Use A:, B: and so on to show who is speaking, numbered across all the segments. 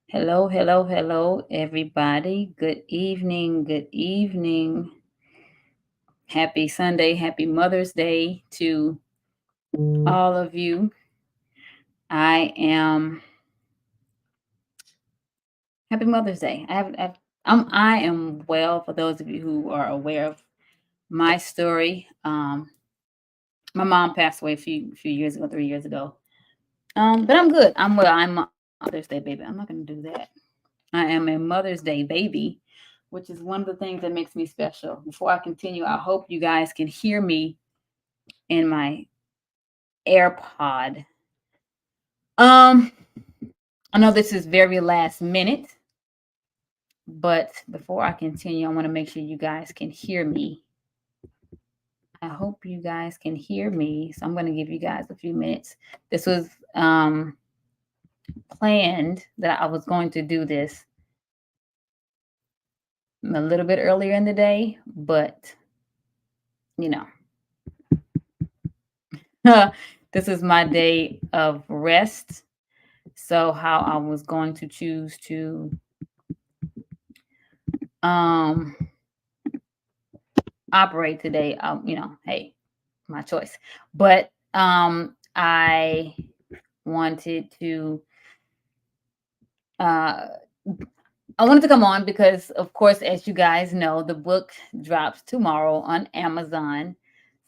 A: Hello, hello, hello, everybody. Good evening. Good evening. Happy Sunday. Happy Mother's Day to all of you. I am Happy Mother's Day. I am well. For those of you who are aware of my story, my mom passed away a few years ago, 3 years ago. But I'm good. I'm well. I'm a Mother's Day baby. I'm not going to do that. I am a Mother's Day baby, which is one of the things that makes me special. Before I continue, I hope you guys can hear me in my AirPod. Um, I know this is very last minute, but before I continue, I want to make sure you guys can hear me. I hope you guys can hear me. So I'm going to give you guys a few minutes. This was planned that I was going to do this a little bit earlier in the day, but you know, this is my day of rest. So how I was going to choose to um operate today, hey, my choice. But I wanted to uh I wanted to come on because of course, as you guys know, the book drops tomorrow on Amazon.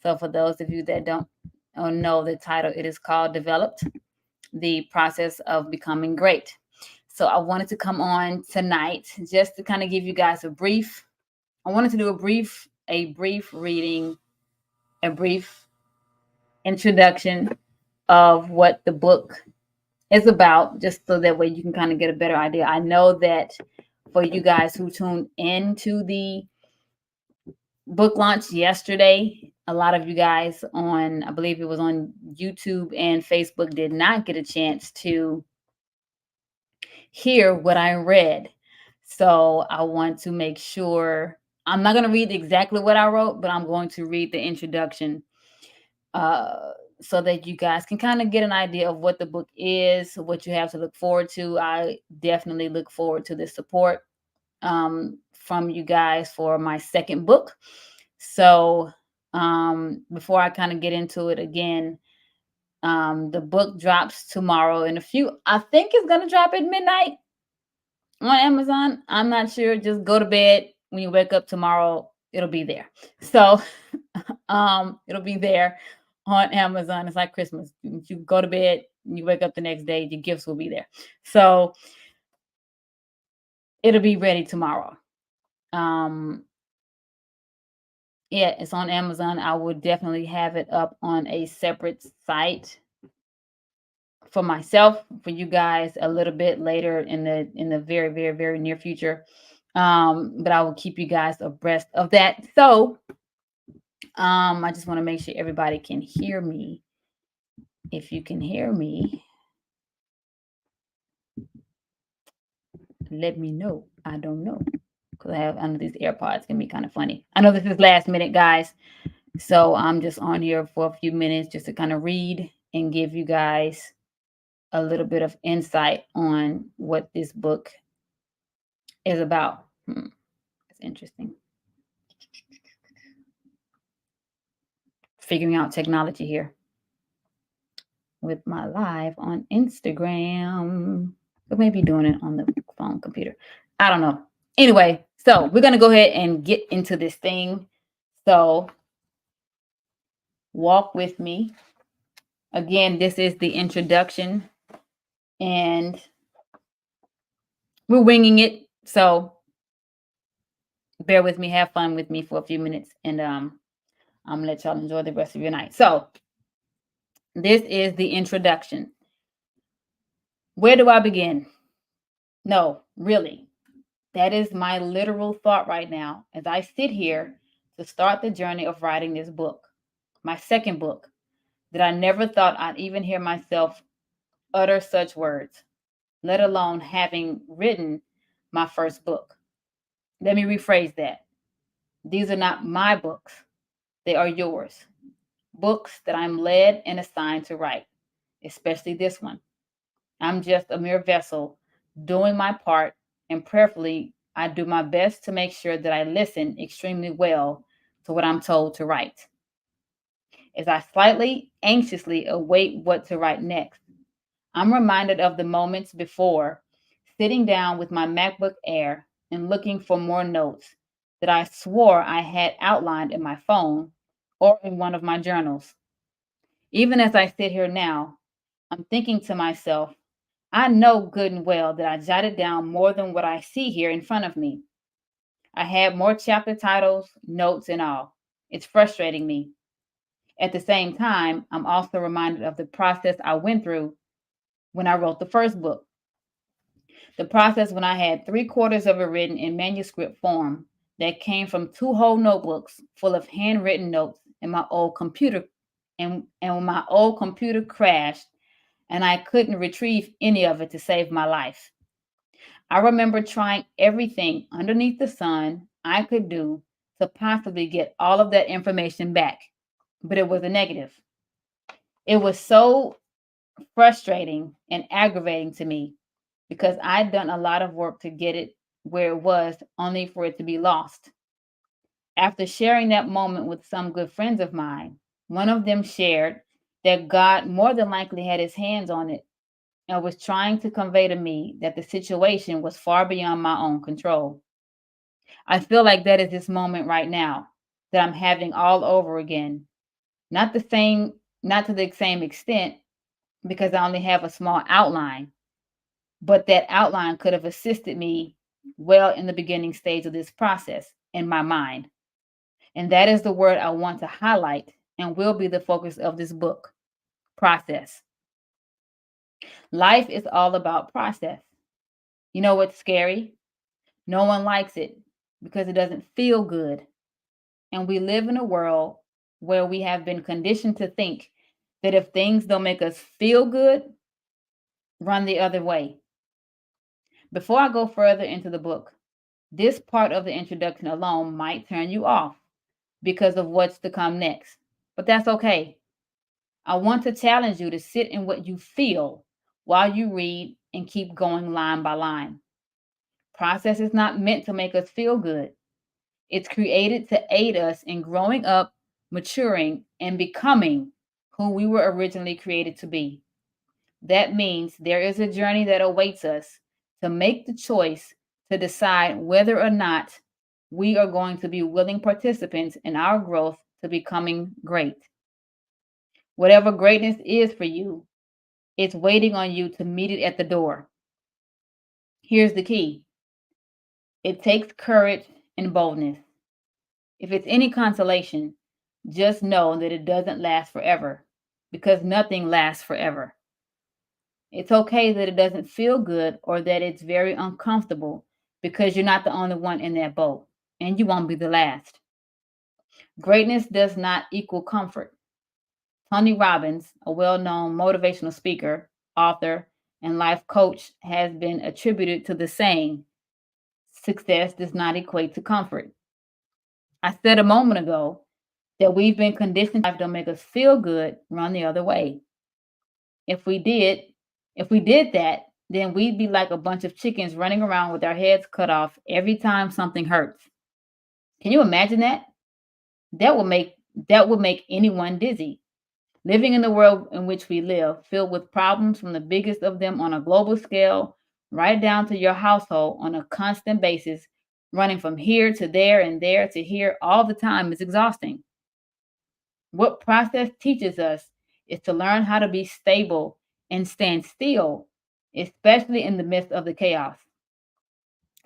A: So for those of you that don't know the title, it is called Developed: The Process of Becoming Great. So I wanted to come on tonight just to kind of give you guys I wanted to do a brief reading, a brief introduction of what the book is about, just so that way you can kind of get a better idea. I know that for you guys who tuned into the book launch yesterday, a lot of you guys on, I believe it was on YouTube and Facebook, did not get a chance to hear what I read. So I want to make sure I'm not going to read exactly what I wrote, but I'm going to read the introduction so that you guys can kind of get an idea of what the book is, what you have to look forward to. I definitely look forward to the support from you guys for my second book. So before I kind of get into it again, the book drops tomorrow in a few. I think it's going to drop at midnight on Amazon. I'm not sure. Just go to bed. When you wake up tomorrow, it'll be there. So it'll be there on Amazon. It's like Christmas. You go to bed, you wake up the next day, your gifts will be there. So it'll be ready tomorrow. Um, yeah, it's on Amazon. I would definitely have it up on a separate site for myself, for you guys a little bit later in the very, very, very near future. But I will keep you guys abreast of that. So I just want to make sure everybody can hear me. If you can hear me, let me know. I don't know, because I have under these AirPods can be kind of funny. I know this is last minute, guys. So I'm just on here for a few minutes just to kind of read and give you guys a little bit of insight on what this book is about. It's interesting. Figuring out technology here with my live on Instagram. Or maybe doing it on the phone computer. I don't know. Anyway, so we're going to go ahead and get into this thing. So walk with me. Again, this is the introduction and we're winging it. So bear with me, have fun with me for a few minutes, and I'm gonna let y'all enjoy the rest of your night. So this is the introduction. Where do I begin? No, really. That is my literal thought right now as I sit here to start the journey of writing this book, my second book, that I never thought I'd even hear myself utter such words, let alone having written my first book. Let me rephrase that. These are not my books, they are yours. Books that I'm led and assigned to write, especially this one. I'm just a mere vessel doing my part, and prayerfully, I do my best to make sure that I listen extremely well to what I'm told to write. As I slightly anxiously await what to write next, I'm reminded of the moments before, sitting down with my MacBook Air and looking for more notes that I swore I had outlined in my phone or in one of my journals. Even as I sit here now, I'm thinking to myself, I know good and well that I jotted down more than what I see here in front of me. I had more chapter titles, notes, and all. It's frustrating me. At the same time, I'm also reminded of the process I went through when I wrote the first book. The process when I had three-quarters of it written in manuscript form that came from two whole notebooks full of handwritten notes in my old computer, and when my old computer crashed and I couldn't retrieve any of it to save my life. I remember trying everything underneath the sun I could do to possibly get all of that information back, but it was a negative. It was so frustrating and aggravating to me because I'd done a lot of work to get it where it was, only for it to be lost. After sharing that moment with some good friends of mine, one of them shared that God more than likely had his hands on it and was trying to convey to me that the situation was far beyond my own control. I feel like that is this moment right now that I'm having all over again. Not the same, not to the same extent, because I only have a small outline, but that outline could have assisted me well in the beginning stage of this process in my mind. And that is the word I want to highlight and will be the focus of this book: process. Life is all about process. You know what's scary? No one likes it because it doesn't feel good. And we live in a world where we have been conditioned to think that if things don't make us feel good, run the other way. Before I go further into the book, this part of the introduction alone might turn you off because of what's to come next. But that's okay. I want to challenge you to sit in what you feel while you read and keep going line by line. Process is not meant to make us feel good. It's created to aid us in growing up, maturing, and becoming who we were originally created to be. That means there is a journey that awaits us to make the choice to decide whether or not we are going to be willing participants in our growth to becoming great. Whatever greatness is for you, it's waiting on you to meet it at the door. Here's the key: it takes courage and boldness. If it's any consolation, just know that it doesn't last forever, because nothing lasts forever. It's okay that it doesn't feel good or that it's very uncomfortable, because you're not the only one in that boat and you won't be the last. Greatness does not equal comfort. Tony Robbins, a well known motivational speaker, author, and life coach, has been attributed to the saying, success does not equate to comfort. I said a moment ago that we've been conditioned to life don't make us feel good, run the other way. If we did, if we did that, then we'd be like a bunch of chickens running around with our heads cut off every time something hurts. Can you imagine that? That would make that would make anyone dizzy. Living in the world in which we live, filled with problems from the biggest of them on a global scale, right down to your household on a constant basis, running from here to there and there to here all the time, is exhausting. What process teaches us is to learn how to be stable and stand still, especially in the midst of the chaos.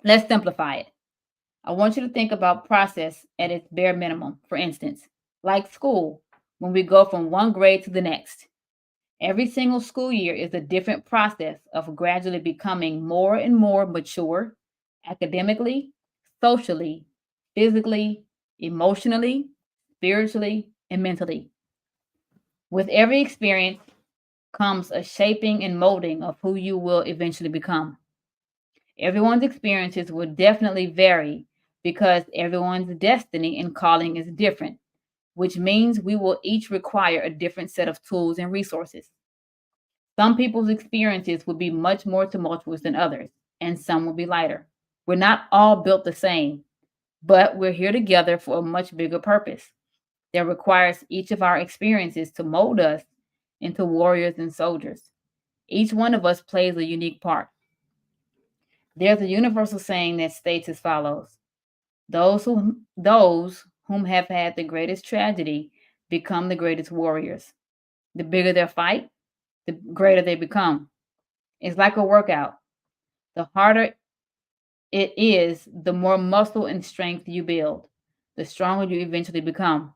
A: Let's simplify it. I want you to think about process at its bare minimum. For instance, like school, when we go from one grade to the next. Every single school year is a different process of gradually becoming more and more mature academically, socially, physically, emotionally, spiritually, and mentally. With every experience comes a shaping and molding of who you will eventually become. Everyone's experiences will definitely vary because everyone's destiny and calling is different, which means we will each require a different set of tools and resources. Some people's experiences will be much more tumultuous than others. and some will be lighter. We're not all built the same, but we're here together for a much bigger purpose that requires each of our experiences to mold us into warriors and soldiers. Each one of us plays a unique part. There's a universal saying that states as follows: those whom have had the greatest tragedy become the greatest warriors. The bigger their fight, the greater they become. It's like a workout. The harder it is, the more muscle and strength you build, the stronger you eventually become.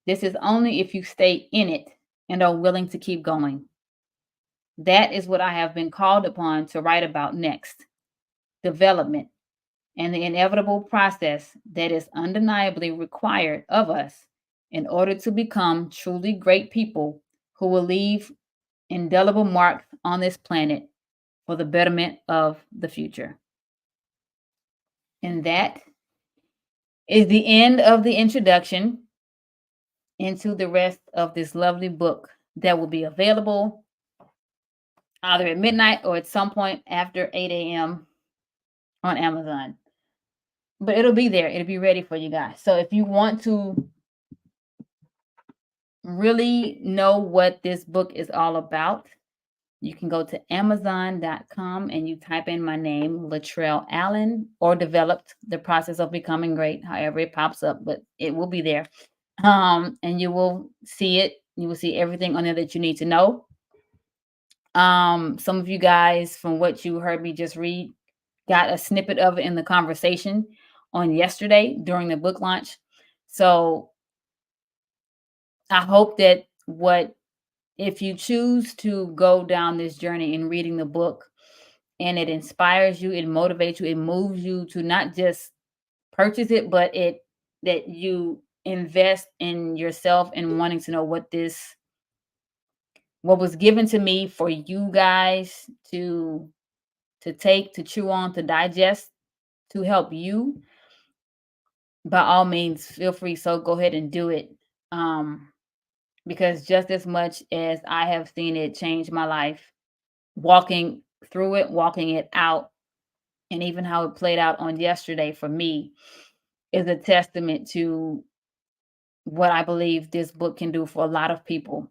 A: This is only if you stay in it and are willing to keep going. That is what I have been called upon to write about next: development and the inevitable process that is undeniably required of us in order to become truly great people who will leave indelible marks on this planet for the betterment of the future. And that is the end of the introduction into the rest of this lovely book that will be available either at midnight or at some point after 8 a.m. on Amazon. But it'll be there. It'll be ready for you guys. So if you want to really know what this book is all about, you can go to Amazon.com and you type in my name, Latrelle Allen, or Developed: The Process of Becoming Great, however it pops up, but it will be there. And you will see it. You will see everything on there that you need to know. Some of you guys, from what you heard me just read, got a snippet of it in the conversation on yesterday during the book launch. So I hope that if you choose to go down this journey in reading the book and it inspires you, it motivates you, it moves you to not just purchase it, but that you invest in yourself and wanting to know what was given to me for you guys to take, to chew on, to digest, to help you, by all means, feel free. So go ahead and do it. Because just as much as I have seen it change my life, walking through it, walking it out, and even how it played out on yesterday for me is a testament to what I believe this book can do for a lot of people.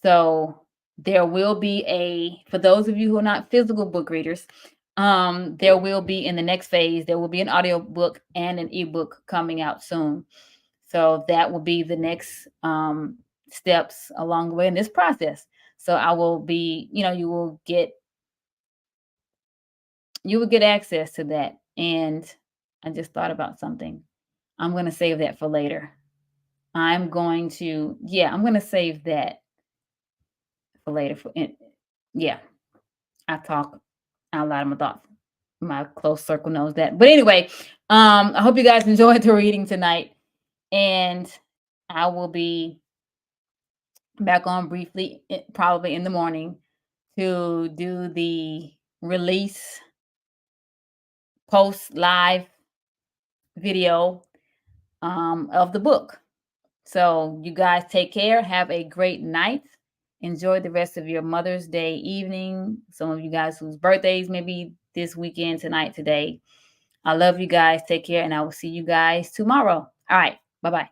A: So there will be for those of you who are not physical book readers, there will be, in the next phase, there will be an audio book and an ebook coming out soon. So that will be the next steps along the way in this process. So I will be, you will get access to that. And I just thought about something. I'm going to save that for later. I'm going to save that for later. I talk out loud of my thoughts. My close circle knows that. But anyway, I hope you guys enjoyed the reading tonight. And I will be back on briefly, probably in the morning, to do the release post live video of the book. So you guys take care. Have a great night. Enjoy the rest of your Mother's Day evening. Some of you guys whose birthdays may be this weekend, tonight, today. I love you guys. Take care, and I will see you guys tomorrow. All right. Bye-bye.